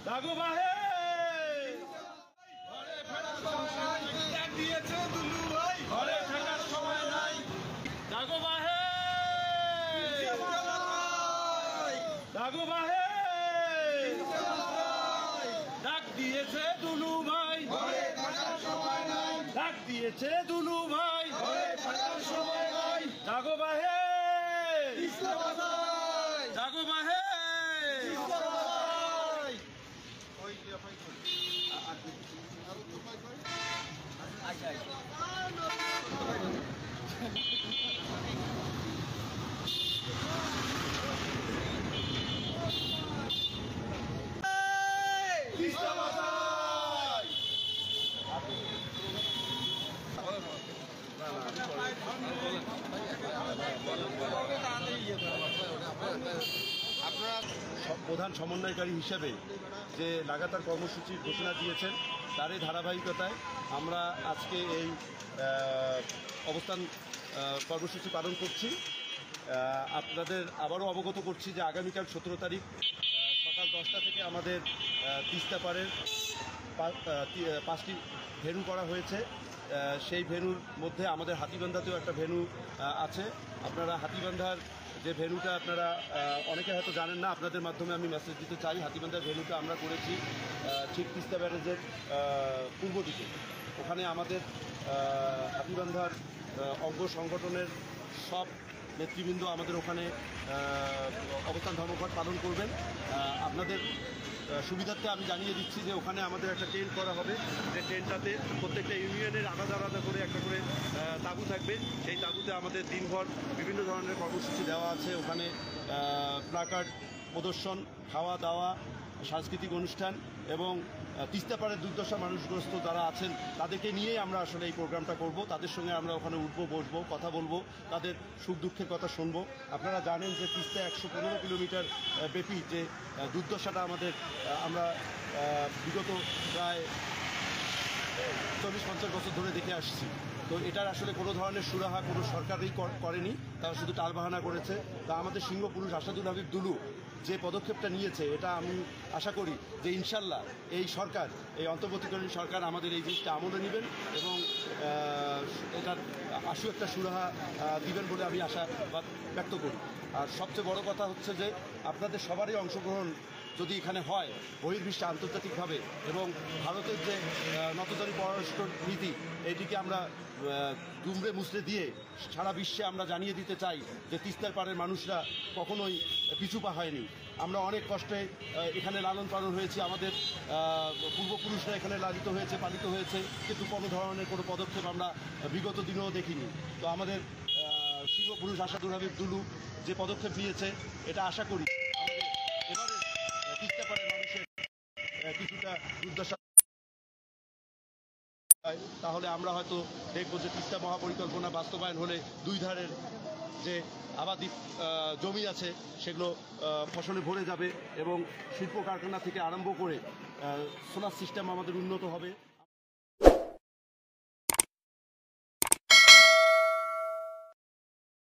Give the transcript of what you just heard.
দাগো বাহে ডাক দিয়েছে দুলু ভাই, ঘরে থাকার সময় নাই। দাগো বাহে দাগো বাহে ডাক দিয়েছে দুলু ভাই, ঘরে থাকার সময় নাই। ডাক দিয়েছে দুলু ভাই, ঘরে থাকার সময় নাই। দাগো বাহে দাগো বাহে আপনারা প্রধান সমন্বয়কারী হিসেবে যে লাগাতার কর্মসূচির ঘোষণা দিয়েছেন, তারই ধারাবাহিকতায় আমরা আজকে এই অবস্থান কর্মসূচি পালন করছি। আপনাদের আবারও অবগত করছি যে আগামীকাল 17 তারিখ সকাল 10টা থেকে আমাদের তিস্তা পাড়ের 5টি ভেন্যু করা হয়েছে। সেই ভেন্যুর মধ্যে আমাদের হাতিবান্ধাতেও একটা ভেন্যু আছে। আপনারা হাতিবান্ধার যে ভেন্যুটা আপনারা অনেকে হয়তো জানেন না, আপনাদের মাধ্যমে আমি মেসেজ দিতে চাই। হাতিবান্ধার ভেন্যুটা আমরা করেছি ঠিক তিস্তা ব্যারেজের পূর্ব দিকে। ওখানে আমাদের হাতিবান্ধার অঙ্গ সংগঠনের সব নেতৃবৃন্দ আমাদের ওখানে অবস্থান ধর্মঘট পালন করবেন। আপনাদের সুবিধার্থে আমি জানিয়ে দিচ্ছি যে ওখানে আমাদের একটা টেন্ট করা হবে, যে টেন্টটাতে প্রত্যেকটা ইউনিয়নের আলাদা আলাদা করে একটা করে তাঁবু থাকবে। সেই তাঁবুতে আমাদের দিনভর বিভিন্ন ধরনের কর্মসূচি দেওয়া আছে। ওখানে প্লাকার্ড প্রদর্শন, খাওয়া দাওয়া, সাংস্কৃতিক অনুষ্ঠান এবং তিস্তা পাড়ের দুর্দশা মানুষগ্রস্ত যারা আছেন তাদেরকে নিয়েই আমরা আসলে এই প্রোগ্রামটা করব। তাদের সঙ্গে আমরা ওখানে উঠবো, বসবো, কথা বলবো, তাদের সুখ দুঃখের কথা শুনবো। আপনারা জানেন যে তিস্তা 115 কিলোমিটার ব্যাপী যে দুর্দশাটা আমাদের আমরা বিগত প্রায় 40-50 বছর ধরে দেখে আসছি। তো এটার আসলে কোনো ধরনের সুরাহা কোনো সরকারই করেনি, তারা শুধু টালবাহানা করেছে। তা আমাদের সিংহপুরুষ আসাদুল হাবিব দুলু যে পদক্ষেপটা নিয়েছে, এটা আমি আশা করি যে ইনশাল্লাহ এই সরকার, এই অন্তর্বর্তীকালীন সরকার আমাদের এই জিনিসটা আমলে নেবেন এবং এটার আশু একটা সুরাহা দিবেন বলে আমি আশা ব্যক্ত করি। আর সবচেয়ে বড় কথা হচ্ছে যে আপনাদের সবারই অংশগ্রহণ যদি এখানে হয় বহির্বিশ্বে আন্তর্জাতিকভাবে, এবং ভারতের যে নতজানি পররাষ্ট্র নীতি, এটিকে আমরা দুমড়ে মুচড়ে দিয়ে সারা বিশ্বে আমরা জানিয়ে দিতে চাই যে তিস্তার পাড়ের মানুষরা কখনোই পিছুপা হয়নি। আমরা অনেক কষ্টে এখানে লালন পালন হয়েছি, আমাদের পূর্বপুরুষরা এখানে লালিত হয়েছে, পালিত হয়েছে, কিন্তু কোনো ধরনের কোনো পদক্ষেপ আমরা বিগত দিনেও দেখিনি। তো আমাদের সিংহপুরুষ আসাদুল হাবিব দুলু যে পদক্ষেপ নিয়েছে, এটা আশা করি এবারে তিস্তা পাড়ের মানুষের কিছুটা দুর্দশা, তাহলে আমরা হয়তো দেখব যে তিস্তা মহাপরিকল্পনা বাস্তবায়ন হলে দুই ধারের যে আবাদি জমি আছে সেগুলো ফসলে ভরে যাবে এবং শিল্প কারখানা থেকে আরম্ভ করে সোলার সিস্টেম আমাদের উন্নত হবে।